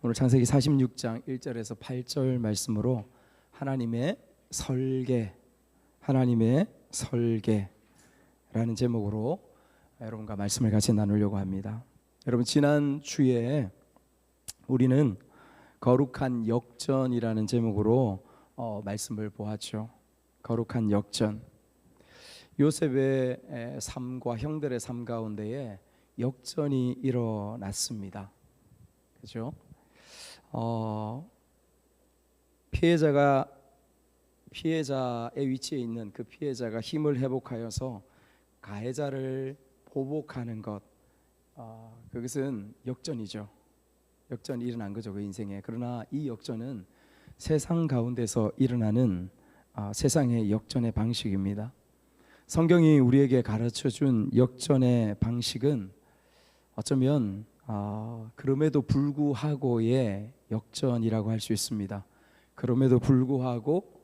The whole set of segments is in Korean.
오늘 창세기 46장 1절에서 8절 말씀으로 하나님의 설계라는 제목으로 여러분과 말씀을 같이 나누려고 합니다. 여러분, 지난 주에 우리는 거룩한 역전이라는 제목으로 말씀을 보았죠. 거룩한 역전. 요셉의 삶과 형들의 삶 가운데에 역전이 일어났습니다. 그렇죠? 피해자의 위치에 있는 그 피해자가 힘을 회복하여서 가해자를 보복하는 것, 그것은 역전이죠. 역전이 일어난 거죠, 그 인생에. 그러나 이 역전은 세상 가운데서 일어나는 세상의 역전의 방식입니다. 성경이 우리에게 가르쳐준 역전의 방식은 어쩌면 그럼에도 불구하고의 역전이라고 할 수 있습니다. 그럼에도 불구하고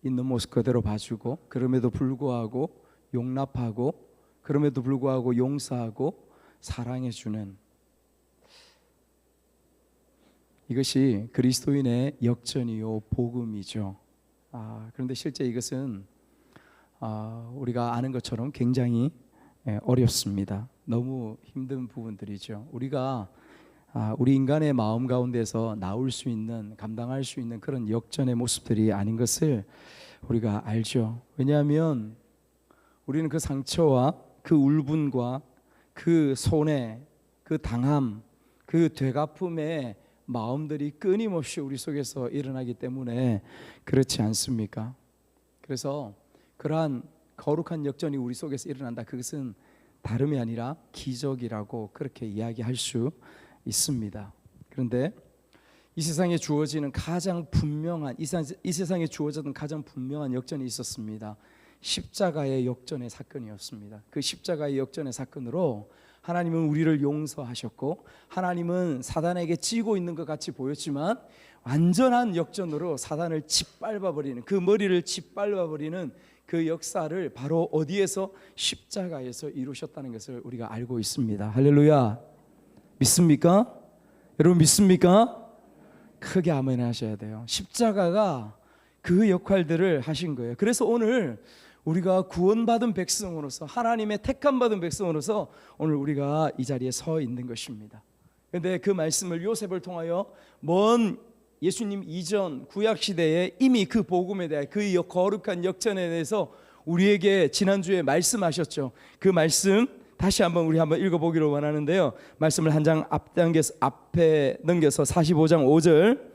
있는 모습 그대로 봐주고, 그럼에도 불구하고 용납하고, 그럼에도 불구하고 용서하고 사랑해주는, 이것이 그리스도인의 역전이요 복음이죠. 그런데 실제 이것은 우리가 아는 것처럼 굉장히 어렵습니다. 너무 힘든 부분들이죠. 우리 인간의 마음 가운데서 나올 수 있는, 감당할 수 있는 그런 역전의 모습들이 아닌 것을 우리가 알죠. 왜냐하면 우리는 그 상처와 그 울분과 그 손해, 그 당함, 그 되갚음의 마음들이 끊임없이 우리 속에서 일어나기 때문에 그렇지 않습니까? 그래서 그러한 거룩한 역전이 우리 속에서 일어난다. 그것은 다름이 아니라 기적이라고 그렇게 이야기할 수 있습니다. 그런데 이 세상에 주어지는 가장 분명한, 이 세상에 주어졌던 가장 분명한 역전이 있었습니다. 십자가의 역전의 사건이었습니다. 그 십자가의 역전의 사건으로 하나님은 우리를 용서하셨고, 하나님은 사단에게 찌고 있는 것 같이 보였지만 완전한 역전으로 사단을 짓밟아버리는, 그 머리를 짓밟아버리는 그 역사를 바로 어디에서? 십자가에서 이루셨다는 것을 우리가 알고 있습니다. 할렐루야. 믿습니까? 여러분 믿습니까? 크게 아멘 하셔야 돼요. 십자가가 그 역할들을 하신 거예요. 그래서 오늘 우리가 구원받은 백성으로서, 하나님의 택함받은 백성으로서 오늘 우리가 이 자리에 서 있는 것입니다. 그런데 그 말씀을 요셉을 통하여 먼 예수님 이전 구약시대에 이미 그 복음에 대해, 그 거룩한 역전에 대해서 우리에게 지난주에 말씀하셨죠. 그 말씀 다시 한번 읽어보기로 원하는데요. 말씀을 한 장 앞에 넘겨서 45장 5절,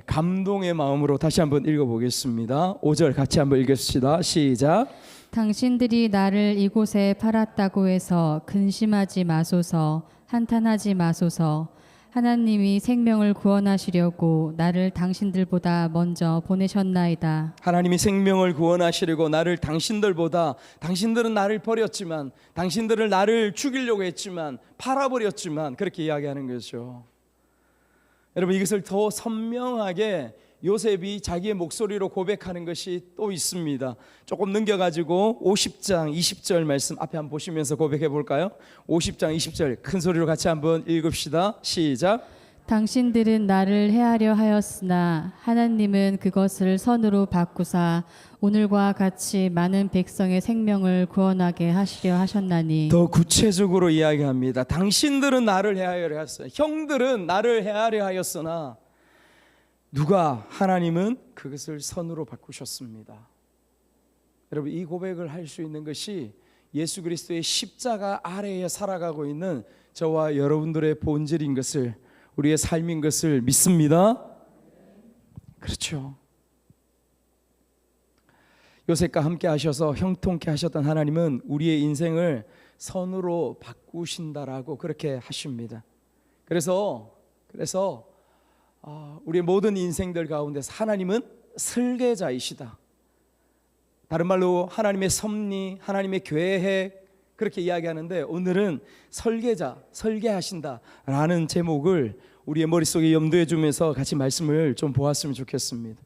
감동의 마음으로 다시 한번 읽어보겠습니다. 5절 같이 한번 읽읍시다. 시작. 당신들이 나를 이곳에 팔았다고 해서 근심하지 마소서, 한탄하지 마소서. 하나님이 생명을 구원하시려고 나를 당신들보다 먼저 보내셨나이다. 하나님이 생명을 구원하시려고 나를 당신들은 나를 버렸지만, 당신들은 나를 죽이려고 했지만, 팔아버렸지만, 그렇게 이야기하는 거죠. 여러분, 이것을 더 선명하게 요셉이 자기의 목소리로 고백하는 것이 또 있습니다. 조금 넘겨가지고 50장 20절 말씀 앞에 한번 보시면서 고백해 볼까요? 50장 20절 큰 소리로 같이 한번 읽읍시다. 시작. 당신들은 나를 해하려 하였으나 하나님은 그것을 선으로 바꾸사 오늘과 같이 많은 백성의 생명을 구원하게 하시려 하셨나니. 더 구체적으로 이야기합니다. 당신들은 나를 해하려 하였으나, 형들은 나를 해하려 하였으나 하나님은 그것을 선으로 바꾸셨습니다. 여러분, 이 고백을 할 수 있는 것이 예수 그리스도의 십자가 아래에 살아가고 있는 저와 여러분들의 본질인 것을, 우리의 삶인 것을 믿습니다. 그렇죠. 요셉과 함께 하셔서 형통케 하셨던 하나님은 우리의 인생을 선으로 바꾸신다라고 그렇게 하십니다. 그래서 우리의 모든 인생들 가운데서 하나님은 설계자이시다. 다른 말로 하나님의 섭리, 하나님의 계획, 그렇게 이야기하는데 오늘은 설계하신다라는 제목을 우리의 머릿속에 염두에 두면서 같이 말씀을 좀 보았으면 좋겠습니다.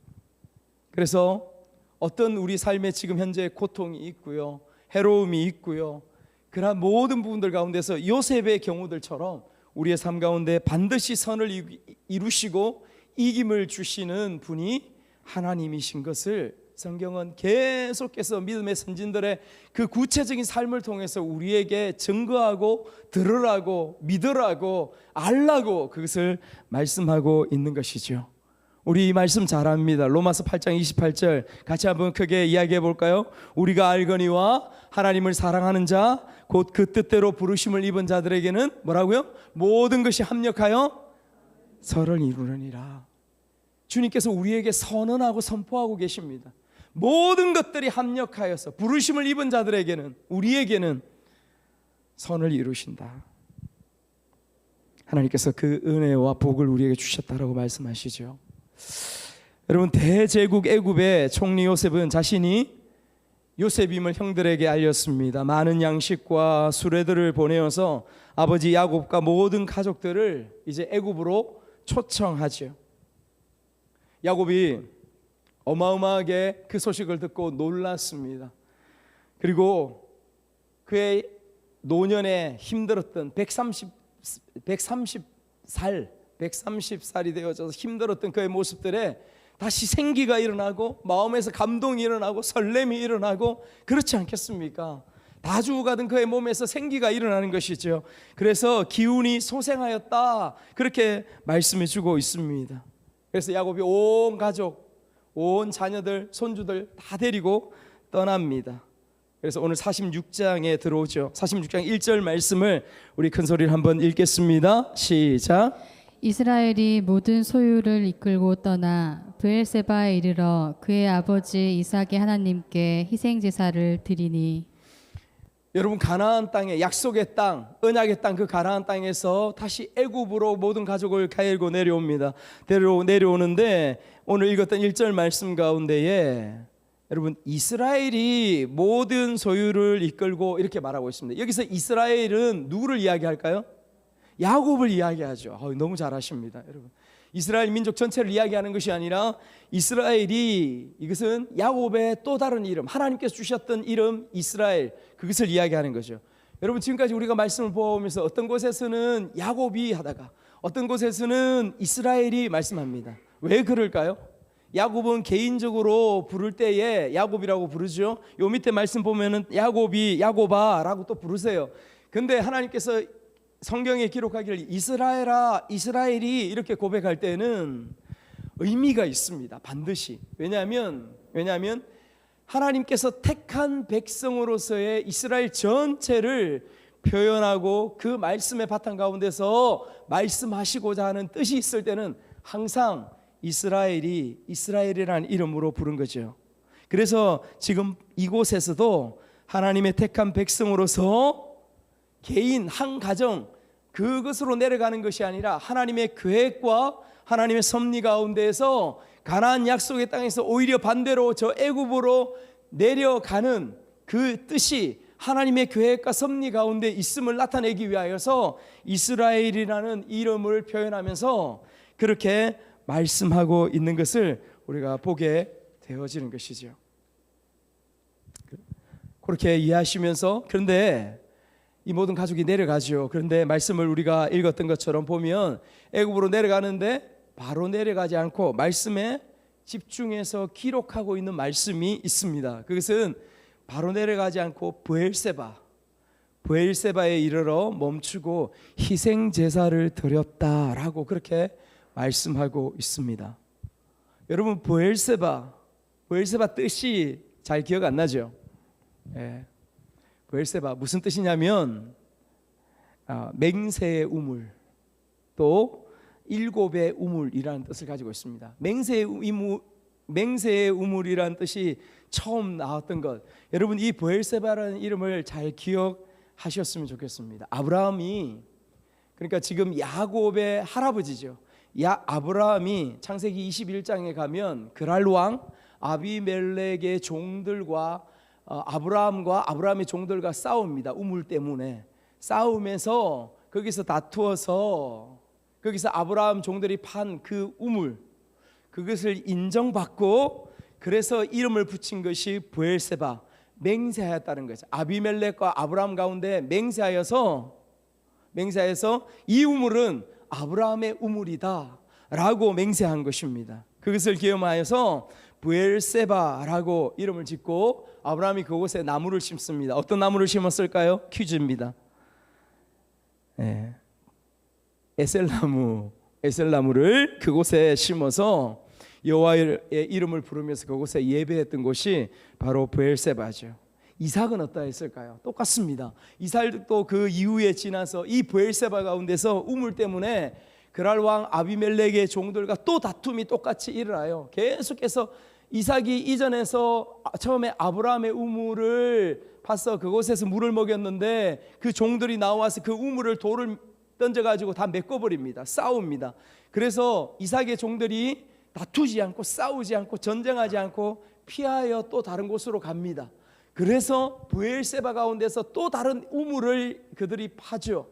그래서 어떤 우리 삶에 지금 현재 고통이 있고요, 해로움이 있고요, 그러한 모든 부분들 가운데서 요셉의 경우들처럼 우리의 삶 가운데 반드시 선을 이루시고 이김을 주시는 분이 하나님이신 것을 성경은 계속해서 믿음의 선진들의 그 구체적인 삶을 통해서 우리에게 증거하고 들으라고 믿으라고 알라고 그것을 말씀하고 있는 것이죠. 우리 이 말씀 잘 압니다. 로마서 8장 28절 같이 한번 크게 이야기해 볼까요? 우리가 알거니와 하나님을 사랑하는 자 곧 그 뜻대로 부르심을 입은 자들에게는 뭐라고요? 모든 것이 합력하여 선을 이루느니라. 주님께서 우리에게 선언하고 선포하고 계십니다. 모든 것들이 합력하여서 부르심을 입은 자들에게는, 우리에게는 선을 이루신다. 하나님께서 그 은혜와 복을 우리에게 주셨다라고 말씀하시죠. 여러분, 대제국 애굽의 총리 요셉은 자신이 요셉임을 형들에게 알렸습니다. 많은 양식과 수레들을 보내어서 아버지 야곱과 모든 가족들을 이제 애굽으로 초청하죠. 야곱이 어마어마하게 그 소식을 듣고 놀랐습니다. 그리고 그의 노년에 힘들었던 130살이 되어져서 힘들었던 그의 모습들에 다시 생기가 일어나고 마음에서 감동이 일어나고 설렘이 일어나고 그렇지 않겠습니까? 다 죽어가던 그의 몸에서 생기가 일어나는 것이죠. 그래서 기운이 소생하였다 그렇게 말씀해 주고 있습니다. 그래서 야곱이 온 가족, 온 자녀들, 손주들 다 데리고 떠납니다. 그래서 오늘 46장에 들어오죠. 46장 1절 말씀을 우리 큰 소리로 한번 읽겠습니다. 시작. 이스라엘이 모든 소유를 이끌고 떠나 브엘세바에 이르러 그의 아버지 이삭의 하나님께 희생 제사를 드리니. 여러분, 가나안 땅에, 약속의 땅, 언약의 땅, 그 가나안 땅에서 다시 애굽으로 모든 가족을 가일고 내려옵니다. 내려오는데 오늘 읽었던 1절 말씀 가운데에 여러분, 이스라엘이 모든 소유를 이끌고 이렇게 말하고 있습니다. 여기서 이스라엘은 누구를 이야기할까요? 야곱을 이야기하죠. 너무 잘하십니다, 여러분. 이스라엘 민족 전체를 이야기하는 것이 아니라 이스라엘이, 이것은 야곱의 또 다른 이름, 하나님께서 주셨던 이름 이스라엘, 그것을 이야기하는 거죠. 여러분, 지금까지 우리가 말씀을 보면서 어떤 곳에서는 야곱이 하다가 어떤 곳에서는 이스라엘이 말씀합니다. 왜 그럴까요? 야곱은 개인적으로 부를 때에 야곱이라고 부르죠. 요 밑에 말씀 보면은 야곱이 야곱아라고 또 부르세요. 근데 하나님께서 성경에 기록하기를 이스라엘아, 이스라엘이 이렇게 고백할 때는 의미가 있습니다. 반드시. 왜냐하면 하나님께서 택한 백성으로서의 이스라엘 전체를 표현하고 그 말씀의 바탕 가운데서 말씀하시고자 하는 뜻이 있을 때는 항상 이스라엘이 이스라엘이라는 이름으로 부른 거죠. 그래서 지금 이곳에서도 하나님의 택한 백성으로서 개인 한 가정 그것으로 내려가는 것이 아니라 하나님의 계획과 하나님의 섭리 가운데에서 가나안 약속의 땅에서 오히려 반대로 저 애굽으로 내려가는 그 뜻이 하나님의 계획과 섭리 가운데 있음을 나타내기 위하여서 이스라엘이라는 이름을 표현하면서 그렇게 말씀하고 있는 것을 우리가 보게 되어지는 것이죠. 그렇게 이해하시면서, 그런데 이 모든 가족이 내려가죠. 그런데 말씀을 우리가 읽었던 것처럼 보면 애굽으로 내려가는데 바로 내려가지 않고 말씀에 집중해서 기록하고 있는 말씀이 있습니다. 그것은 바로 내려가지 않고 브엘세바에 이르러 멈추고 희생 제사를 드렸다라고 그렇게 말씀하고 있습니다. 여러분, 브엘세바 뜻이 잘 기억 안 나죠? 브엘세바 무슨 뜻이냐면 맹세의 우물, 또 일곱의 우물이라는 뜻을 가지고 있습니다. 맹세의 우물이라는 뜻이 처음 나왔던 것, 여러분 이 브엘세바라는 이름을 잘 기억하셨으면 좋겠습니다. 아브라함이, 그러니까 지금 야곱의 할아버지죠. 아브라함이 창세기 21장에 가면 그랄 왕 아비멜렉의 종들과 아브라함과 아브라함의 종들과 싸웁니다. 우물 때문에 싸우면서 거기서 다투어서 거기서 아브라함 종들이 판 그 우물, 그것을 인정받고 그래서 이름을 붙인 것이 브엘세바, 맹세하였다는 거죠. 아비멜렉과 아브라함 가운데 맹세하여서 맹세해서 이 우물은 아브라함의 우물이다 라고 맹세한 것입니다. 그것을 기념하여서 브엘세바라고 이름을 짓고 아브라함이 그곳에 나무를 심습니다. 어떤 나무를 심었을까요? 퀴즈입니다. 에셀나무를 그곳에 심어서 여호와의 이름을 부르면서 그곳에 예배했던 곳이 바로 브엘세바죠. 이삭은 어떠했을까요? 똑같습니다. 이삭도 그 이후에 지나서 이 브엘세바 가운데서 우물 때문에 그랄 왕 아비멜렉의 종들과 또 다툼이 똑같이 일어나요. 계속해서 이삭이 이전에서 처음에 아브라함의 우물을 파서 그곳에서 물을 먹였는데 그 종들이 나와서 그 우물을 돌을 던져가지고 다 메꿔버립니다. 싸웁니다. 그래서 이삭의 종들이 다투지 않고 싸우지 않고 전쟁하지 않고 피하여 또 다른 곳으로 갑니다. 그래서 브엘세바 가운데서 또 다른 우물을 그들이 파죠.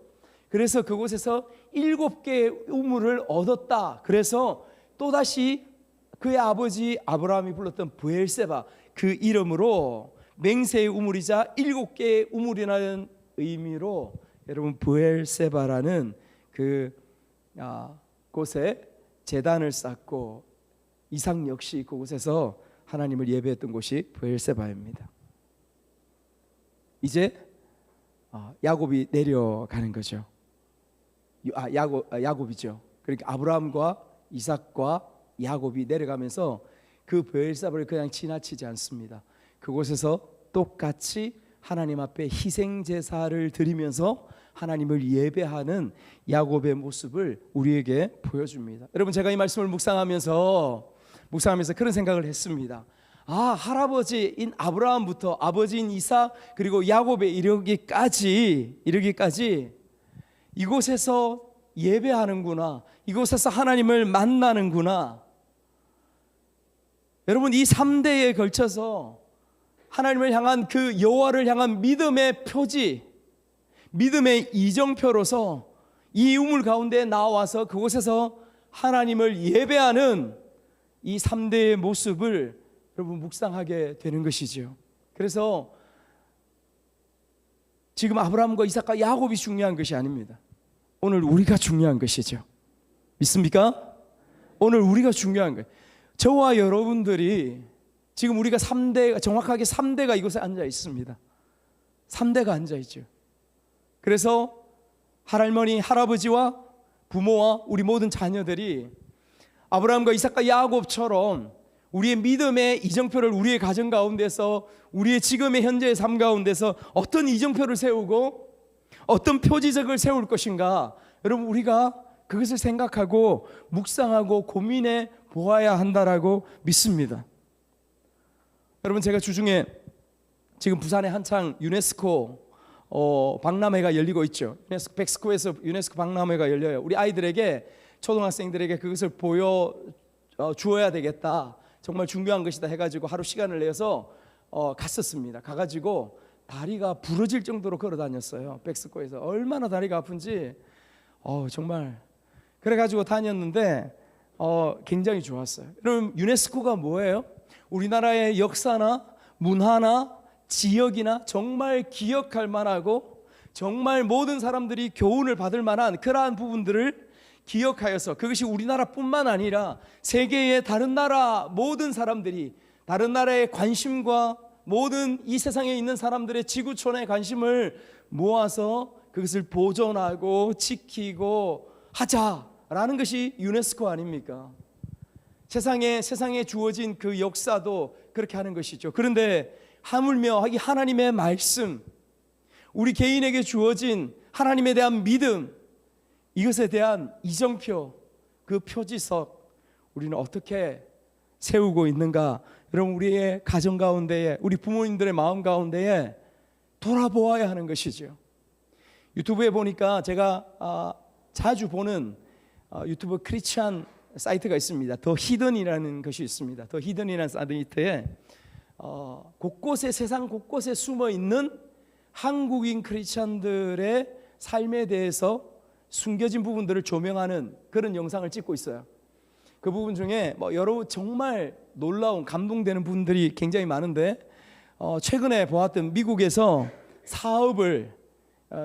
그래서 그곳에서 7개의 우물을 얻었다. 그래서 또다시 그의 아버지 아브라함이 불렀던 브엘세바 그 이름으로 맹세의 우물이자 7개의 우물이라는 의미로 여러분 브엘세바라는 그 곳에 제단을 쌓고 이삭 역시 그곳에서 하나님을 예배했던 곳이 브엘세바입니다. 이제 야곱이 내려가는 거죠. 야곱이죠. 그러니까 아브라함과 이삭과 야곱이 내려가면서 그 브엘세바를 그냥 지나치지 않습니다. 그곳에서 똑같이 하나님 앞에 희생 제사를 드리면서 하나님을 예배하는 야곱의 모습을 우리에게 보여줍니다. 여러분, 제가 이 말씀을 묵상하면서 그런 생각을 했습니다. 할아버지인 아브라함부터 아버지인 이삭 그리고 야곱에 이르기까지 이곳에서 예배하는구나, 이곳에서 하나님을 만나는구나. 여러분, 이 3대에 걸쳐서 하나님을 향한 그 여호와를 향한 믿음의 표지, 믿음의 이정표로서 이 우물 가운데 나와서 그곳에서 하나님을 예배하는 이 3대의 모습을 여러분 묵상하게 되는 것이죠. 그래서 지금 아브라함과 이삭과 야곱이 중요한 것이 아닙니다. 오늘 우리가 중요한 것이죠. 믿습니까? 오늘 우리가 중요한 거예요. 저와 여러분들이 지금 우리가 정확하게 3대가 이곳에 앉아 있습니다. 3대가 앉아 있죠. 그래서 할머니, 할아버지와 부모와 우리 모든 자녀들이 아브라함과 이삭과 야곱처럼 우리의 믿음의 이정표를 우리의 가정 가운데서, 우리의 지금의 현재의 삶 가운데서 어떤 이정표를 세우고 어떤 표지적을 세울 것인가, 여러분 우리가 그것을 생각하고 묵상하고 고민해 보아야 한다라고 믿습니다. 여러분, 제가 주중에 지금 부산에 한창 유네스코 박람회가 열리고 있죠. 백스코에서 유네스코 박람회가 열려요. 우리 아이들에게, 초등학생들에게 그것을 보여 주어야 되겠다, 정말 중요한 것이다 해가지고 하루 시간을 내서 갔었습니다. 가가지고 다리가 부러질 정도로 걸어 다녔어요. 백스코에서 얼마나 다리가 아픈지 정말 그래가지고 다녔는데 굉장히 좋았어요. 여러분, 유네스코가 뭐예요? 우리나라의 역사나 문화나 지역이나 정말 기억할 만하고 정말 모든 사람들이 교훈을 받을 만한 그러한 부분들을 기억하여서, 그것이 우리나라뿐만 아니라 세계의 다른 나라 모든 사람들이, 다른 나라의 관심과 모든 이 세상에 있는 사람들의 지구촌의 관심을 모아서 그것을 보존하고 지키고 하자라는 것이 유네스코 아닙니까? 세상에 주어진 그 역사도 그렇게 하는 것이죠. 그런데 하물며 이 하나님의 말씀, 우리 개인에게 주어진 하나님에 대한 믿음, 이것에 대한 이정표, 그 표지석, 우리는 어떻게 세우고 있는가? 여러분, 우리의 가정 가운데에, 우리 부모님들의 마음 가운데에 돌아보아야 하는 것이죠. 유튜브에 보니까 제가 자주 보는 유튜브 크리스찬 사이트가 있습니다. 더 히든이라는 것이 있습니다. 더 히든이라는 사이트에 곳곳에, 세상 곳곳에 숨어 있는 한국인 크리스찬들의 삶에 대해서 숨겨진 부분들을 조명하는 그런 영상을 찍고 있어요. 그 부분 중에 여러 정말 놀라운, 감동되는 부분들이 굉장히 많은데 최근에 보았던 미국에서 사업을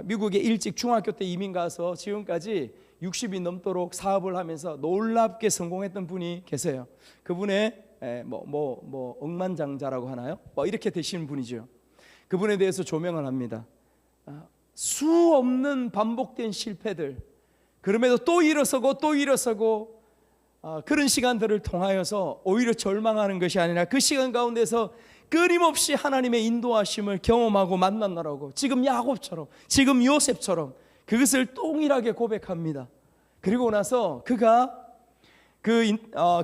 미국에 일찍 중학교 때 이민 가서 지금까지 60이 넘도록 사업을 하면서 놀랍게 성공했던 분이 계세요. 그분의 억만장자라고 하나요? 이렇게 되시는 분이죠. 그분에 대해서 조명을 합니다. 수 없는 반복된 실패들, 그럼에도 또 일어서고 또 일어서고, 그런 시간들을 통하여서 오히려 절망하는 것이 아니라 그 시간 가운데서 끊임없이 하나님의 인도하심을 경험하고 만나느라고, 지금 야곱처럼, 지금 요셉처럼 그것을 동일하게 고백합니다. 그리고 나서 그가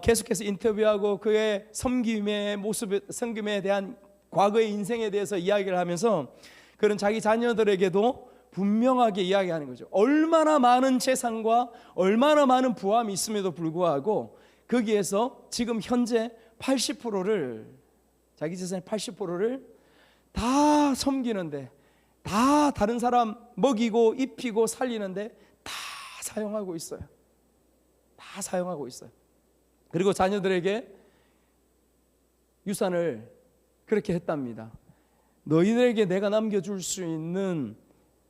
계속해서 인터뷰하고 그의 섬김의 모습, 섬김에 대한 과거의 인생에 대해서 이야기를 하면서 그런 자기 자녀들에게도 분명하게 이야기하는 거죠. 얼마나 많은 재산과 얼마나 많은 부함이 있음에도 불구하고 거기에서 지금 현재 80%를, 자기 재산의 80%를 다 섬기는데, 다 다른 사람 먹이고 입히고 살리는데 다 사용하고 있어요. 다 사용하고 있어요. 그리고 자녀들에게 유산을 그렇게 했답니다. 너희들에게 내가 남겨줄 수 있는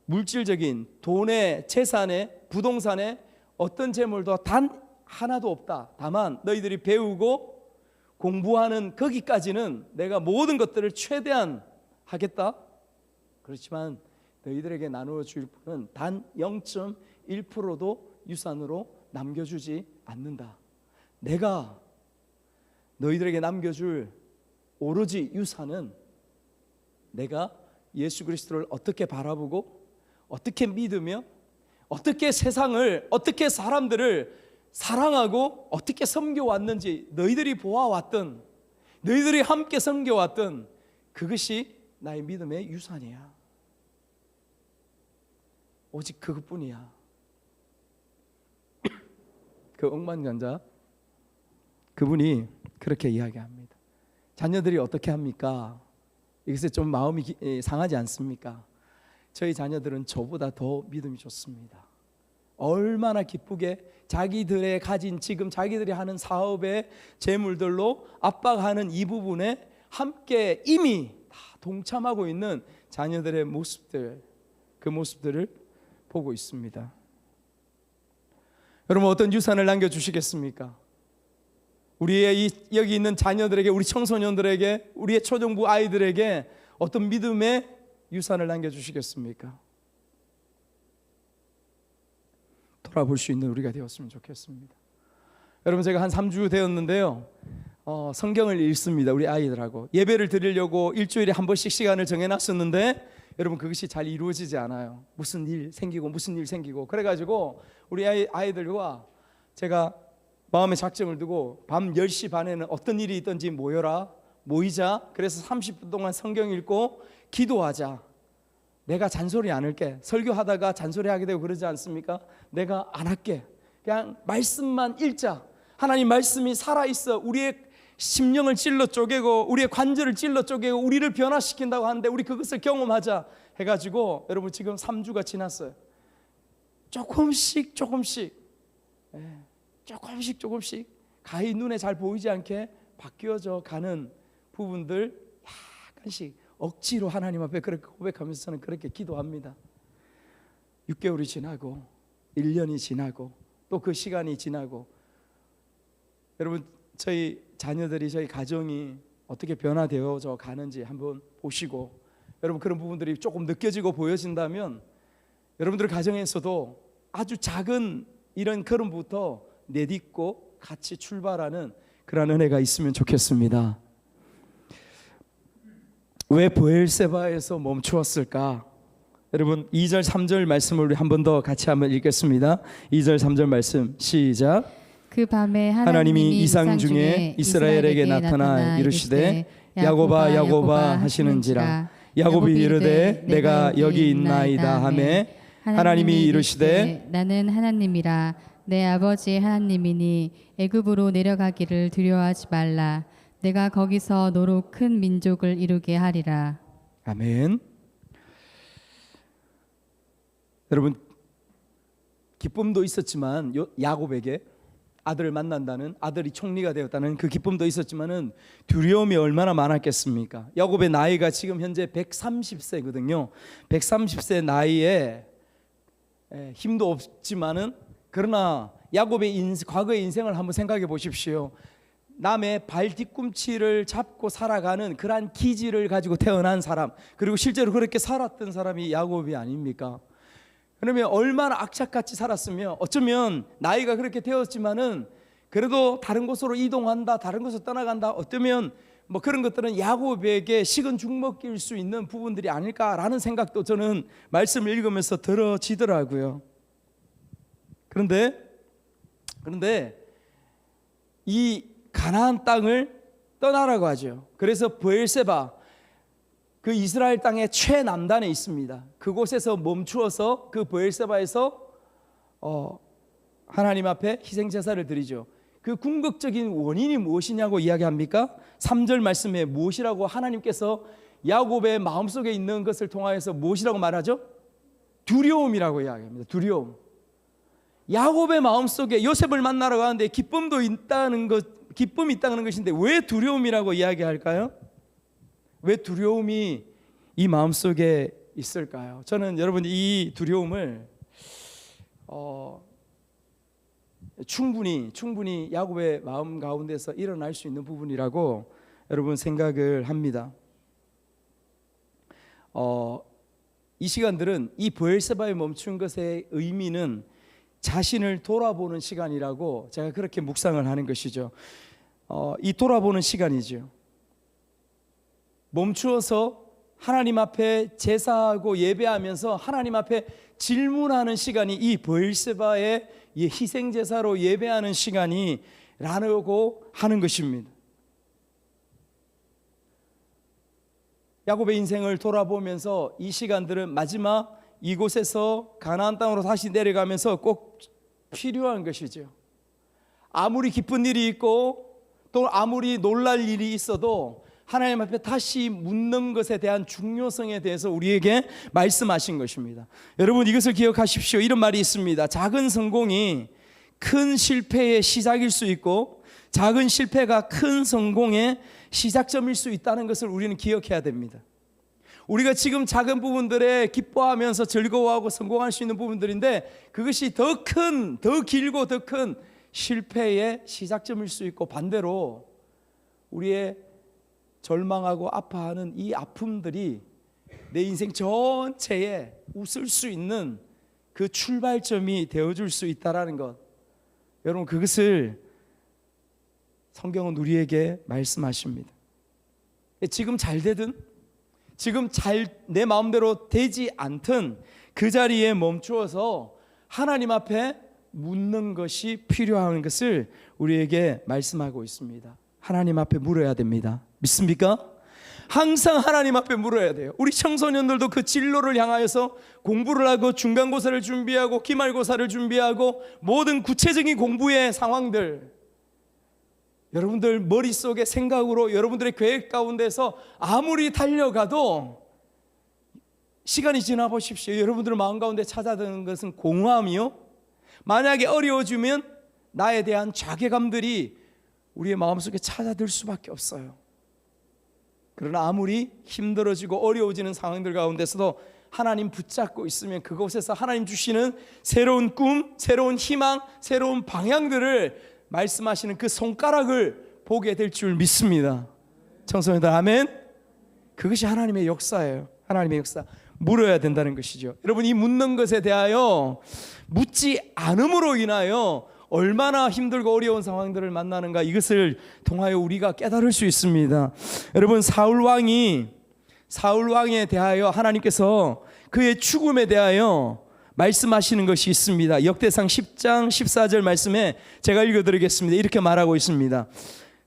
물질적인 돈에, 재산에, 부동산에 어떤 재물도 단 하나도 없다. 다만 너희들이 배우고 공부하는 거기까지는 내가 모든 것들을 최대한 하겠다. 그렇지만 너희들에게 나누어 줄 분은 단 0.1%도 유산으로 남겨주지 않는다. 내가 너희들에게 남겨줄 오로지 유산은 내가 예수 그리스도를 어떻게 바라보고 어떻게 믿으며 어떻게 세상을, 어떻게 사람들을 사랑하고 어떻게 섬겨왔는지 너희들이 보아왔던, 너희들이 함께 섬겨왔던 그것이 나의 믿음의 유산이야. 오직 그것뿐이야. 그 억만장자, 그분이 그렇게 이야기합니다. 자녀들이 어떻게 합니까? 이것에 좀 마음이 상하지 않습니까? 저희 자녀들은 저보다 더 믿음이 좋습니다. 얼마나 기쁘게 자기들의 가진, 지금 자기들이 하는 사업의 재물들로 압박하는 이 부분에 함께 이미 다 동참하고 있는 자녀들의 모습들, 그 모습들을 보고 있습니다. 여러분, 어떤 유산을 남겨주시겠습니까? 우리의 여기 있는 자녀들에게, 우리 청소년들에게, 우리의 초중부 아이들에게 어떤 믿음의 유산을 남겨주시겠습니까? 돌아볼 수 있는 우리가 되었으면 좋겠습니다. 여러분, 제가 한 3주 되었는데요, 성경을 읽습니다. 우리 아이들하고 예배를 드리려고 일주일에 한 번씩 시간을 정해놨었는데 여러분, 그것이 잘 이루어지지 않아요. 무슨 일 생기고 그래가지고 우리 아이들과 제가 마음의 작정을 두고 밤 10시 반에는 어떤 일이 있든지 모이자. 그래서 30분 동안 성경 읽고 기도하자. 내가 잔소리 안 할게. 설교하다가 잔소리하게 되고 그러지 않습니까? 내가 안 할게. 그냥 말씀만 읽자. 하나님 말씀이 살아있어. 우리의 심령을 찔러 쪼개고 우리의 관절을 찔러 쪼개고 우리를 변화시킨다고 하는데 우리 그것을 경험하자 해가지고 여러분, 지금 3주가 지났어요. 조금씩 가히 눈에 잘 보이지 않게 바뀌어져 가는 부분들 약간씩 억지로 하나님 앞에 그렇게 고백하면서 저는 그렇게 기도합니다. 6개월이 지나고 1년이 지나고 또 그 시간이 지나고 여러분, 저희 자녀들이, 저희 가정이 어떻게 변화되어져 가는지 한번 보시고, 여러분 그런 부분들이 조금 느껴지고 보여진다면 여러분들 가정에서도 아주 작은 이런 걸음부터 내딛고 같이 출발하는 그런 은혜가 있으면 좋겠습니다. 왜 브엘세바에서 멈추었을까? 여러분, 2절 3절 말씀을 우리 한 번 더 같이 한번 읽겠습니다. 2절 3절 말씀 시작. 그 밤에 하나님이 이상 중에 이스라엘에게 나타나 이르시되 야곱아 야곱아 하시는지라. 야곱이 이르되 내가 여기 있나이다 하매 하나님이 이르시되 나는 하나님이라 내 아버지 하나님이니 애굽으로 내려가기를 두려워하지 말라. 내가 거기서 너로 큰 민족을 이루게 하리라. 아멘. 여러분, 기쁨도 있었지만 야곱에게 아들을 만난다는, 아들이 총리가 되었다는 그 기쁨도 있었지만은 두려움이 얼마나 많았겠습니까? 야곱의 나이가 지금 현재 130세거든요. 130세 나이에 힘도 없지만은, 그러나 야곱의 과거의 인생을 한번 생각해 보십시오. 남의 발 뒤꿈치를 잡고 살아가는 그러한 기질을 가지고 태어난 사람, 그리고 실제로 그렇게 살았던 사람이 야곱이 아닙니까? 그러면 얼마나 악착같이 살았으며, 어쩌면 나이가 그렇게 되었지만은 그래도 다른 곳으로 이동한다, 다른 곳으로 떠나간다, 어쩌면 뭐 그런 것들은 야곱에게 식은 죽 먹일 수 있는 부분들이 아닐까라는 생각도 저는 말씀을 읽으면서 들어지더라고요. 그런데 이 가나안 땅을 떠나라고 하죠. 그래서 브엘세바, 그 이스라엘 땅의 최남단에 있습니다. 그곳에서 멈추어서 그 브엘세바에서 하나님 앞에 희생제사를 드리죠. 그 궁극적인 원인이 무엇이냐고 이야기합니까? 3절 말씀에 무엇이라고 하나님께서 야곱의 마음속에 있는 것을 통하여서 무엇이라고 말하죠? 두려움이라고 이야기합니다. 두려움. 야곱의 마음속에 요셉을 만나러 가는데 기쁨이 있다는 것인데 왜 두려움이라고 이야기할까요? 왜 두려움이 이 마음속에 있을까요? 저는 여러분 이 두려움을 충분히 야곱의 마음 가운데서 일어날 수 있는 부분이라고 여러분 생각을 합니다. 이 시간들은 이 브엘세바에 멈춘 것의 의미는 자신을 돌아보는 시간이라고 제가 그렇게 묵상을 하는 것이죠. 이 돌아보는 시간이죠. 멈추어서 하나님 앞에 제사하고 예배하면서 하나님 앞에 질문하는 시간이 이 브엘세바의 희생제사로 예배하는 시간이라고 하는 것입니다. 야곱의 인생을 돌아보면서 이 시간들은 마지막 이곳에서 가나안 땅으로 다시 내려가면서 꼭 필요한 것이죠. 아무리 기쁜 일이 있고 또 아무리 놀랄 일이 있어도 하나님 앞에 다시 묻는 것에 대한 중요성에 대해서 우리에게 말씀하신 것입니다. 여러분 이것을 기억하십시오. 이런 말이 있습니다. 작은 성공이 큰 실패의 시작일 수 있고 작은 실패가 큰 성공의 시작점일 수 있다는 것을 우리는 기억해야 됩니다. 우리가 지금 작은 부분들에 기뻐하면서 즐거워하고 성공할 수 있는 부분들인데 그것이 더 길고 더 큰 실패의 시작점일 수 있고, 반대로 우리의 절망하고 아파하는 이 아픔들이 내 인생 전체에 웃을 수 있는 그 출발점이 되어줄 수 있다는 것, 여러분 그것을 성경은 우리에게 말씀하십니다. 지금 잘 되든 지금 내 마음대로 되지 않든 그 자리에 멈추어서 하나님 앞에 묻는 것이 필요한 것을 우리에게 말씀하고 있습니다. 하나님 앞에 물어야 됩니다. 믿습니까? 항상 하나님 앞에 물어야 돼요. 우리 청소년들도 그 진로를 향하여서 공부를 하고 중간고사를 준비하고 기말고사를 준비하고 모든 구체적인 공부의 상황들, 여러분들 머릿속에 생각으로 여러분들의 계획 가운데서 아무리 달려가도 시간이 지나 보십시오. 여러분들 마음 가운데 찾아드는 것은 공허함이요, 만약에 어려워지면 나에 대한 자괴감들이 우리의 마음속에 찾아들 수밖에 없어요. 그러나 아무리 힘들어지고 어려워지는 상황들 가운데서도 하나님 붙잡고 있으면 그곳에서 하나님 주시는 새로운 꿈, 새로운 희망, 새로운 방향들을 말씀하시는 그 손가락을 보게 될 줄 믿습니다. 청소년들 아멘. 그것이 하나님의 역사예요. 하나님의 역사. 물어야 된다는 것이죠. 여러분 이 묻는 것에 대하여 묻지 않음으로 인하여 얼마나 힘들고 어려운 상황들을 만나는가, 이것을 통하여 우리가 깨달을 수 있습니다. 여러분 사울 왕에 대하여 하나님께서 그의 죽음에 대하여 말씀하시는 것이 있습니다. 역대상 10장 14절 말씀에 제가 읽어드리겠습니다. 이렇게 말하고 있습니다.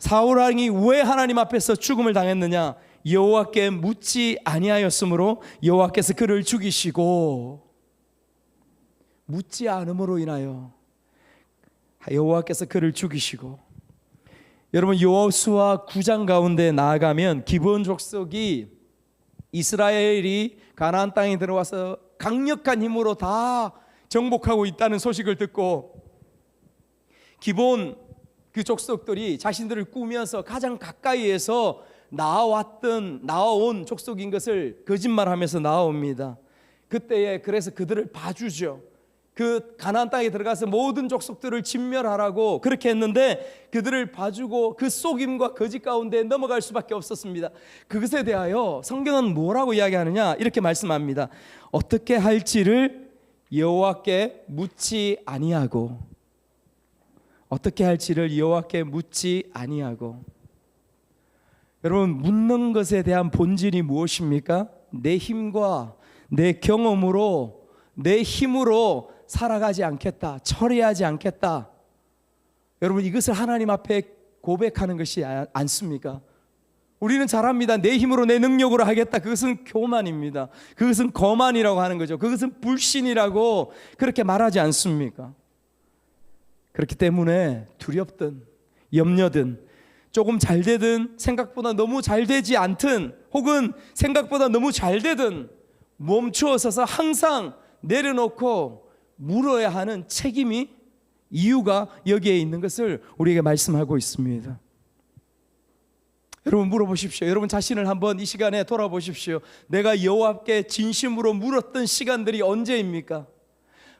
사울 왕이 왜 하나님 앞에서 죽음을 당했느냐? 여호와께 묻지 아니하였으므로 여호와께서 그를 죽이시고, 묻지 않음으로 인하여 여호와께서 그를 죽이시고. 여러분 여호수아 9장 가운데 나아가면 기브온 족속이 이스라엘이 가나안 땅에 들어와서 강력한 힘으로 다 정복하고 있다는 소식을 듣고 기본 그 족속들이 자신들을 꾸며서 가장 가까이에서 나와온 족속인 것을 거짓말하면서 나옵니다. 그때에 그래서 그들을 봐주죠. 그 가나안 땅에 들어가서 모든 족속들을 진멸하라고 그렇게 했는데 그들을 봐주고 그 속임과 거짓 가운데 넘어갈 수밖에 없었습니다. 그것에 대하여 성경은 뭐라고 이야기하느냐 이렇게 말씀합니다. 어떻게 할지를 여호와께 묻지 아니하고, 어떻게 할지를 여호와께 묻지 아니하고. 여러분, 묻는 것에 대한 본질이 무엇입니까? 내 힘과 내 경험으로, 내 힘으로 살아가지 않겠다, 처리하지 않겠다. 여러분, 이것을 하나님 앞에 고백하는 것이 않습니까? 우리는 잘합니다. 내 힘으로, 내 능력으로 하겠다. 그것은 교만입니다. 그것은 거만이라고 하는 거죠. 그것은 불신이라고 그렇게 말하지 않습니까? 그렇기 때문에 두렵든 염려든 조금 잘 되든 생각보다 너무 잘 되지 않든 혹은 생각보다 너무 잘 되든 멈추어 서서 항상 내려놓고 물어야 하는 책임이, 이유가 여기에 있는 것을 우리에게 말씀하고 있습니다. 여러분, 물어보십시오. 여러분 자신을 한번 이 시간에 돌아보십시오. 내가 여호와께 진심으로 물었던 시간들이 언제입니까?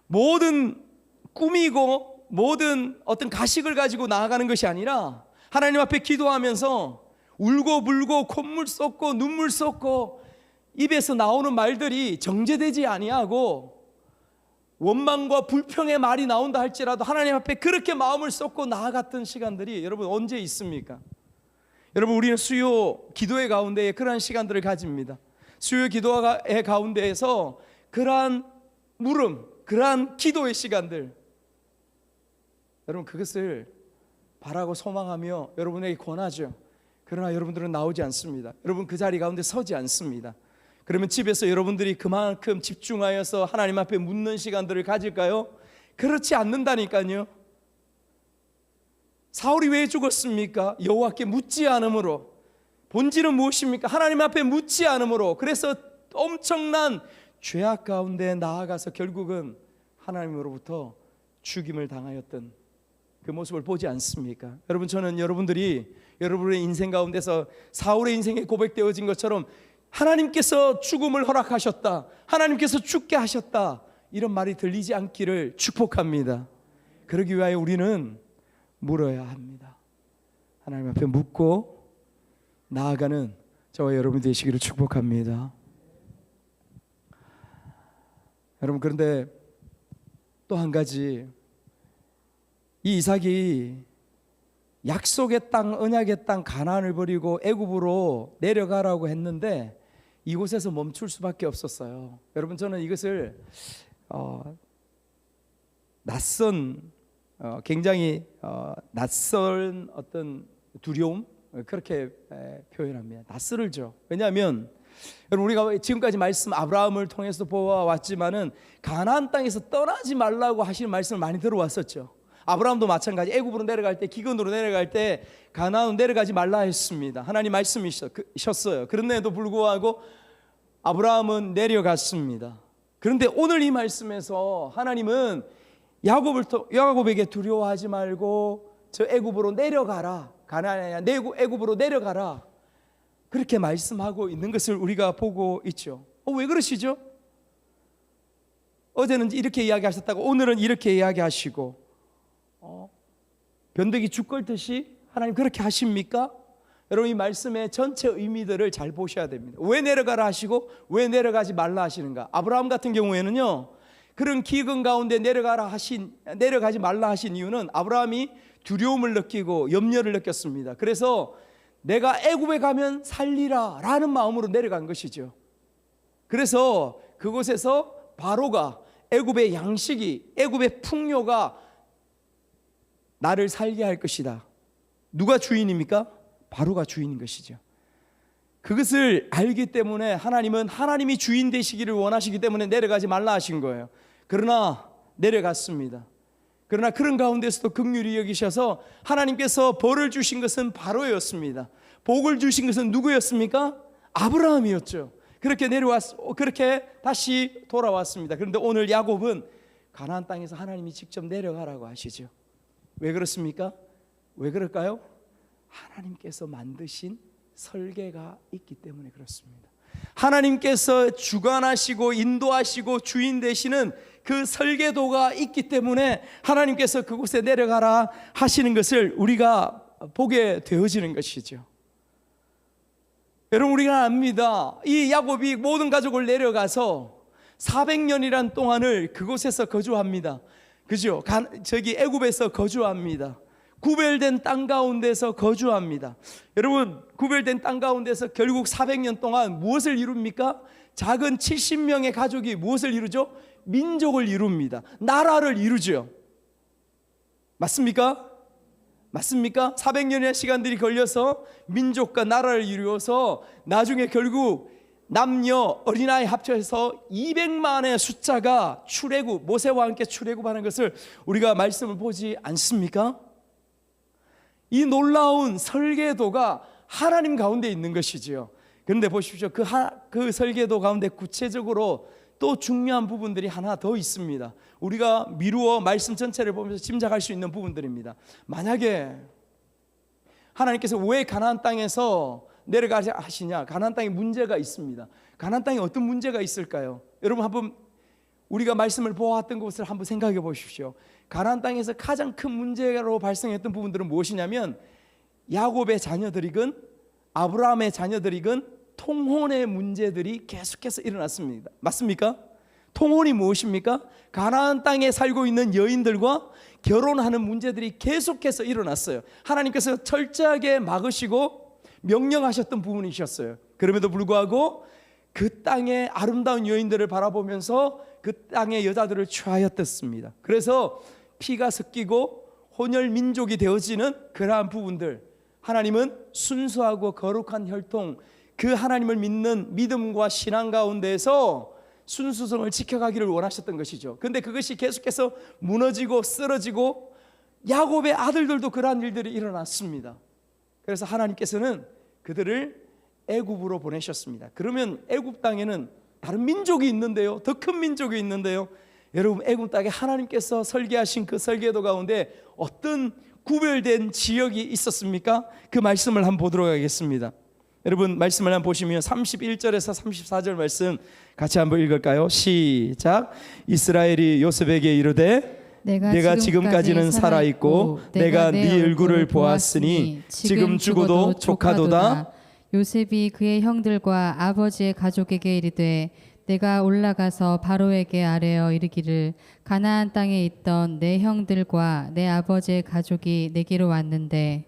모든 꾸미고 모든 어떤 가식을 가지고 나아가는 것이 아니라 하나님 앞에 기도하면서 울고 불고 콧물 쏟고 눈물 쏟고 입에서 나오는 말들이 정제되지 아니하고 원망과 불평의 말이 나온다 할지라도 하나님 앞에 그렇게 마음을 쏟고 나아갔던 시간들이 여러분 언제 있습니까? 여러분, 우리는 수요 기도의 가운데에 그러한 시간들을 가집니다. 수요 기도의 가운데에서 그러한 물음, 그러한 기도의 시간들, 여러분 그것을 바라고 소망하며 여러분에게 권하죠. 그러나 여러분들은 나오지 않습니다. 여러분 그 자리 가운데 서지 않습니다. 그러면 집에서 여러분들이 그만큼 집중하여서 하나님 앞에 묻는 시간들을 가질까요? 그렇지 않는다니까요. 사울이 왜 죽었습니까? 여호와께 묻지 않음으로. 본질은 무엇입니까? 하나님 앞에 묻지 않음으로. 그래서 엄청난 죄악 가운데 나아가서 결국은 하나님으로부터 죽임을 당하였던 그 모습을 보지 않습니까? 여러분, 저는 여러분들이 여러분의 인생 가운데서 사울의 인생에 고백되어진 것처럼 하나님께서 죽음을 허락하셨다, 하나님께서 죽게 하셨다, 이런 말이 들리지 않기를 축복합니다. 그러기 위하여 우리는 물어야 합니다. 하나님 앞에 묻고 나아가는 저와 여러분 되시기를 축복합니다. 여러분, 그런데 또 한 가지, 이 이삭이 약속의 땅, 언약의 땅 가나안을 버리고 애굽으로 내려가라고 했는데 이곳에서 멈출 수밖에 없었어요. 여러분, 저는 이것을 굉장히 낯선 어떤 두려움, 그렇게 표현합니다. 낯설죠. 왜냐하면 여러분, 우리가 지금까지 말씀 아브라함을 통해서 보아왔지만은 가나안 땅에서 떠나지 말라고 하시는 말씀을 많이 들어왔었죠. 아브라함도 마찬가지, 애굽으로 내려갈 때, 기근으로 내려갈 때 가나안으로 내려가지 말라 했습니다. 하나님 말씀이셨어요. 그런데도 불구하고 아브라함은 내려갔습니다. 그런데 오늘 이 말씀에서 하나님은 야곱에게 두려워하지 말고 저 애굽으로 내려가라, 가나안이 아니라 애굽으로 내려가라, 그렇게 말씀하고 있는 것을 우리가 보고 있죠. 왜 그러시죠? 어제는 이렇게 이야기하셨다고 오늘은 이렇게 이야기하시고, 변덕이 죽 끓듯이 하나님 그렇게 하십니까? 여러분, 이 말씀의 전체 의미들을 잘 보셔야 됩니다. 왜 내려가라 하시고 왜 내려가지 말라 하시는가? 아브라함 같은 경우에는요, 그런 기근 가운데 내려가지 말라 하신 이유는 아브라함이 두려움을 느끼고 염려를 느꼈습니다. 그래서 내가 애굽에 가면 살리라 라는 마음으로 내려간 것이죠. 그래서 그곳에서 바로가, 애굽의 양식이, 애굽의 풍요가 나를 살게 할 것이다. 누가 주인입니까? 바로가 주인인 것이죠. 그것을 알기 때문에 하나님은 하나님이 주인 되시기를 원하시기 때문에 내려가지 말라 하신 거예요. 그러나 내려갔습니다. 그러나 그런 가운데서도 긍휼히 여기셔서 하나님께서 벌을 주신 것은 바로였습니다. 복을 주신 것은 누구였습니까? 아브라함이었죠. 그렇게 다시 돌아왔습니다. 그런데 오늘 야곱은 가나안 땅에서 하나님이 직접 내려가라고 하시죠. 왜 그렇습니까? 왜 그럴까요? 하나님께서 만드신 설계가 있기 때문에 그렇습니다. 하나님께서 주관하시고 인도하시고 주인 되시는 그 설계도가 있기 때문에 하나님께서 그곳에 내려가라 하시는 것을 우리가 보게 되어지는 것이죠. 여러분, 우리가 압니다. 이 야곱이 모든 가족을 내려가서 400년이란 동안을 그곳에서 거주합니다. 그죠? 저기 애굽에서 거주합니다. 구별된 땅 가운데서 거주합니다. 여러분, 구별된 땅 가운데서 결국 400년 동안 무엇을 이룹니까? 작은 70명의 가족이 무엇을 이루죠? 민족을 이룹니다. 나라를 이루죠. 맞습니까? 맞습니까? 400년의 시간들이 걸려서 민족과 나라를 이루어서 나중에 결국 남녀 어린아이 합쳐서 200만의 숫자가 출애굽, 모세와 함께 출애굽하는 것을 우리가 말씀을 보지 않습니까? 이 놀라운 설계도가 하나님 가운데 있는 것이지요. 그런데 보십시오. 그 설계도 가운데 구체적으로 또 중요한 부분들이 하나 더 있습니다. 우리가 미루어 말씀 전체를 보면서 짐작할 수 있는 부분들입니다. 만약에 하나님께서 왜 가나안 땅에서 내려가자 하시냐? 가나안 땅에 문제가 있습니다. 가나안 땅에 어떤 문제가 있을까요? 여러분, 한번 우리가 말씀을 보았던 것을 한번 생각해 보십시오. 가나안 땅에서 가장 큰 문제로 발생했던 부분들은 무엇이냐면 야곱의 자녀들이건 아브라함의 자녀들이건 통혼의 문제들이 계속해서 일어났습니다. 맞습니까? 통혼이 무엇입니까? 가나안 땅에 살고 있는 여인들과 결혼하는 문제들이 계속해서 일어났어요. 하나님께서 철저하게 막으시고 명령하셨던 부분이셨어요. 그럼에도 불구하고 그 땅의 아름다운 여인들을 바라보면서 그 땅의 여자들을 취하였었습니다. 그래서 피가 섞이고 혼혈 민족이 되어지는 그러한 부분들, 하나님은 순수하고 거룩한 혈통, 그 하나님을 믿는 믿음과 신앙 가운데에서 순수성을 지켜가기를 원하셨던 것이죠. 그런데 그것이 계속해서 무너지고 쓰러지고 야곱의 아들들도 그러한 일들이 일어났습니다. 그래서 하나님께서는 그들을 애굽으로 보내셨습니다. 그러면 애굽 땅에는 다른 민족이 있는데요, 더 큰 민족이 있는데요, 여러분, 애굽 땅에 하나님께서 설계하신 그 설계도 가운데 어떤 구별된 지역이 있었습니까? 그 말씀을 한번 보도록 하겠습니다. 여러분, 말씀을 한번 보시면 31절에서 34절 말씀 같이 한번 읽을까요? 시작. 이스라엘이 요셉에게 이르되 내가 지금까지는 살아있고 내가 네 얼굴을 보았으니 지금 죽어도 조카도다. 요셉이 그의 형들과 아버지의 가족에게 이르되 내가 올라가서 바로에게 아뢰어 이르기를 가나안 땅에 있던 내 형들과 내 아버지의 가족이 내게로 왔는데.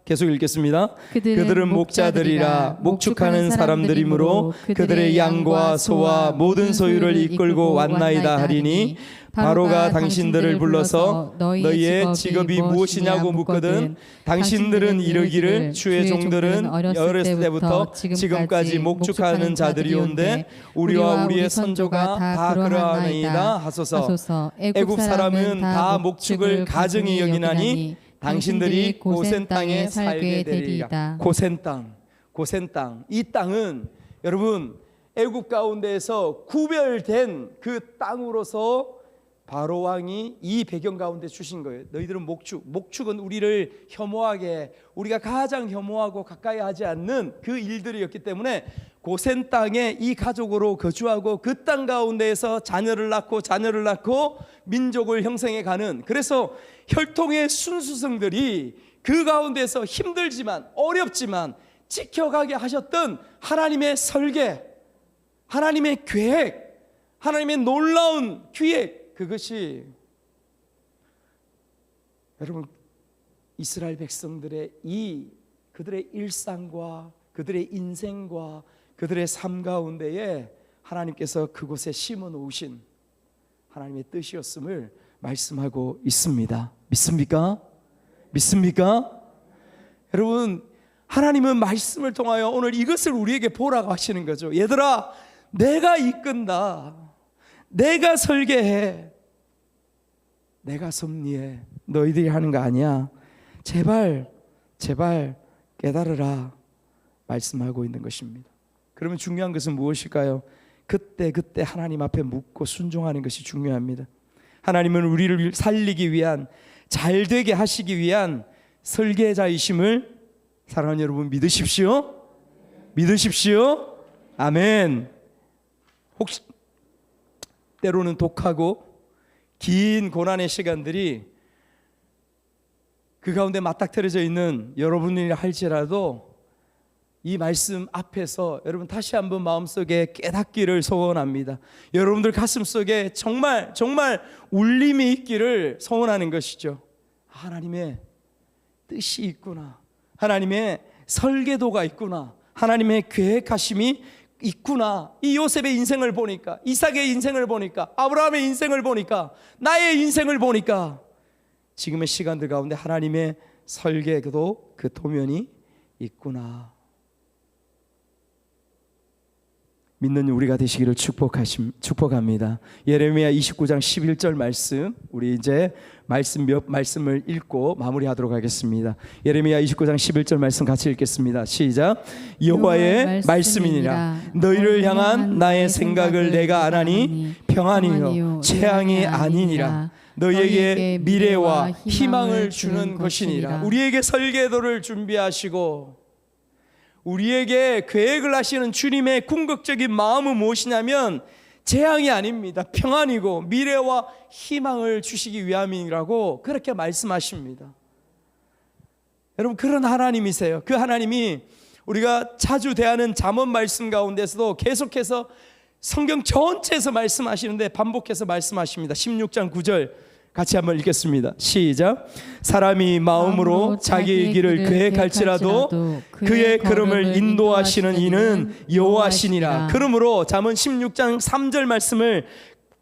계속 읽겠습니다. 그들은 목자들이라 목축하는 사람들이므로 그들의 양과 소와 모든 소유를 이끌고 왔나이다 하리니 바로가 당신들을 불러서 너희의 직업이 무엇이냐고 묻거든 당신들은 이르기를 주의 종들은 어렸을 때부터 지금까지 목축하는 자들이온데 우리와 우리의 선조가 다 그러하나이다 하소서. 애굽 사람은 다 목축을 가증히 여기나니 당신들이 고센 땅에 살게 되리이다. 고센 땅. 이 땅은 여러분 애굽 가운데에서 구별된 그 땅으로서 바로 왕이 이 배경 가운데 주신 거예요. 너희들은 목축은 우리를 혐오하게, 우리가 가장 혐오하고 가까이 하지 않는 그 일들이었기 때문에 고센 땅에 이 가족으로 거주하고 그 땅 가운데에서 자녀를 낳고 민족을 형성해 가는, 그래서 혈통의 순수성들이 그 가운데서 힘들지만 어렵지만 지켜가게 하셨던 하나님의 설계, 하나님의 계획, 하나님의 놀라운 기획, 그것이 여러분 이스라엘 백성들의 그들의 일상과 그들의 인생과 그들의 삶 가운데에 하나님께서 그곳에 심어 놓으신 하나님의 뜻이었음을 말씀하고 있습니다. 믿습니까? 여러분, 하나님은 말씀을 통하여 오늘 이것을 우리에게 보라고 하시는 거죠. 얘들아, 내가 이끈다. 내가 설계해. 내가 섭리해. 너희들이 하는 거 아니야. 제발 깨달으라 말씀하고 있는 것입니다. 그러면 중요한 것은 무엇일까요? 그때 하나님 앞에 묻고 순종하는 것이 중요합니다. 하나님은 우리를 살리기 위한, 잘 되게 하시기 위한 설계자이심을 사랑하는 여러분 믿으십시오. 믿으십시오. 아멘. 혹시 때로는 독하고 긴 고난의 시간들이 그 가운데 맞닥뜨려져 있는 여러분이라 할지라도 이 말씀 앞에서 여러분 다시 한번 마음속에 깨닫기를 소원합니다. 여러분들 가슴속에 정말 울림이 있기를 소원하는 것이죠. 하나님의 뜻이 있구나, 하나님의 설계도가 있구나, 하나님의 계획하심이 있구나. 이 요셉의 인생을 보니까, 이삭의 인생을 보니까, 아브라함의 인생을 보니까, 나의 인생을 보니까 지금의 시간들 가운데 하나님의 설계도 그 도면이 있구나. 믿는 우리가 되시기를 축복합니다. 예레미야 29장 11절 말씀, 우리 이제 말씀을 읽고 마무리하도록 하겠습니다. 예레미야 29장 11절 말씀 같이 읽겠습니다. 시작. 여호와의 말씀이니라. 너희를 향한 나의 생각을 내가 아나니 평안이요 재앙이 아니니라. 너희에게 미래와 희망을 주는 것이니라. 우리에게 설계도를 준비하시고 우리에게 계획을 하시는 주님의 궁극적인 마음은 무엇이냐면 재앙이 아닙니다. 평안이고 미래와 희망을 주시기 위함이라고 그렇게 말씀하십니다. 여러분, 그런 하나님이세요. 그 하나님이 우리가 자주 대하는 잠언 말씀 가운데서도 계속해서 성경 전체에서 말씀하시는데 반복해서 말씀하십니다. 16장 9절 같이 한번 읽겠습니다. 시작. 사람이 마음으로 자기의 길을 계획할지라도 그의 걸음을 인도하시는 이는 여호와시니라. 그러므로 잠언 16장 3절 말씀을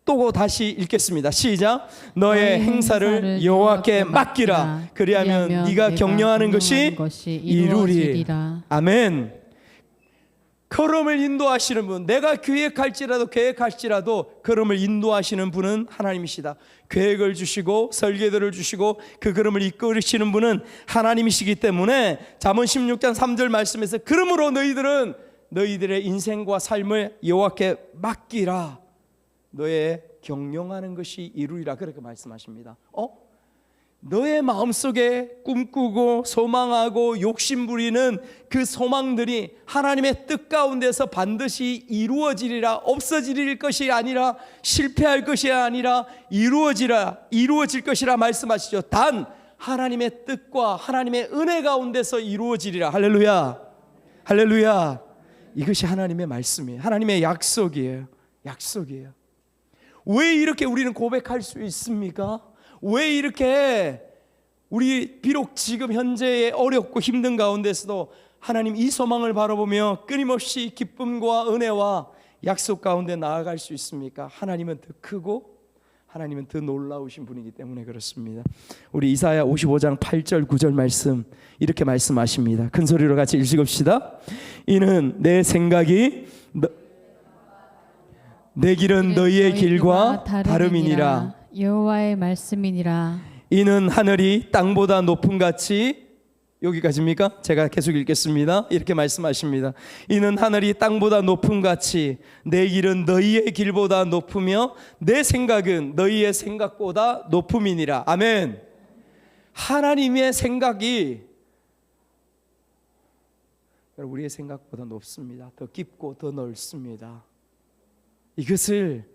또 다시 읽겠습니다. 시작. 너의 행사를 여호와께 맡기라. 그리하면 네가 격려하는 것이 이루리라. 아멘. 걸음을 인도하시는 분, 내가 계획할지라도 걸음을 인도하시는 분은 하나님이시다. 계획을 주시고 설계도를 주시고 그 걸음을 이끌으시는 분은 하나님이시기 때문에 잠언 16장 3절 말씀에서 그러므로 너희들은 너희들의 인생과 삶을 여호와께 맡기라. 너의 격려하는 것이 이루리라. 그렇게 말씀하십니다. 너의 마음속에 꿈꾸고 소망하고 욕심부리는 그 소망들이 하나님의 뜻 가운데서 반드시 이루어지리라. 없어질 것이 아니라, 실패할 것이 아니라 이루어질 것이라 말씀하시죠. 단 하나님의 뜻과 하나님의 은혜 가운데서 이루어지리라. 할렐루야. 할렐루야. 이것이 하나님의 말씀이에요. 하나님의 약속이에요. 왜 이렇게 우리는 고백할 수 있습니까? 왜 이렇게 우리 비록 지금 현재의 어렵고 힘든 가운데서도 하나님 이 소망을 바라보며 끊임없이 기쁨과 은혜와 약속 가운데 나아갈 수 있습니까? 하나님은 더 크고 하나님은 더 놀라우신 분이기 때문에 그렇습니다. 우리 이사야 55장 8절 9절 말씀 이렇게 말씀하십니다. 큰 소리로 같이 읽읍시다. 이는 내 생각이 내 길은 너희의 길과 다름이니라. 여호와의 말씀이니라. 이는 하늘이 땅보다 높음 같이, 여기까지입니까? 제가 계속 읽겠습니다. 이렇게 말씀하십니다. 이는 하늘이 땅보다 높음 같이 내 길은 너희의 길보다 높으며 내 생각은 너희의 생각보다 높음이니라. 아멘. 하나님의 생각이 우리의 생각보다 높습니다. 더 깊고 더 넓습니다. 이것을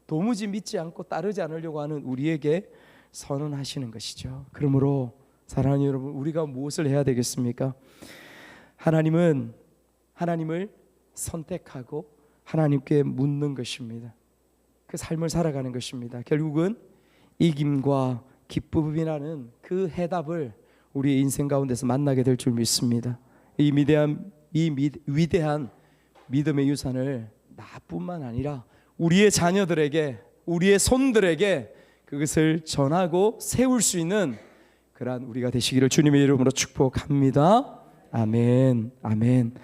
도무지 믿지 않고 따르지 않으려고 하는 우리에게 선언하시는 것이죠. 그러므로 사랑하는 여러분, 우리가 무엇을 해야 되겠습니까? 하나님을 선택하고 하나님께 묻는 것입니다. 그 삶을 살아가는 것입니다. 결국은 이김과 기쁨이라는 그 해답을 우리의 인생 가운데서 만나게 될 줄 믿습니다. 이 위대한 믿음의 유산을 나뿐만 아니라 우리의 자녀들에게, 우리의 손들에게 그것을 전하고 세울 수 있는 그러한 우리가 되시기를 주님의 이름으로 축복합니다. 아멘. 아멘.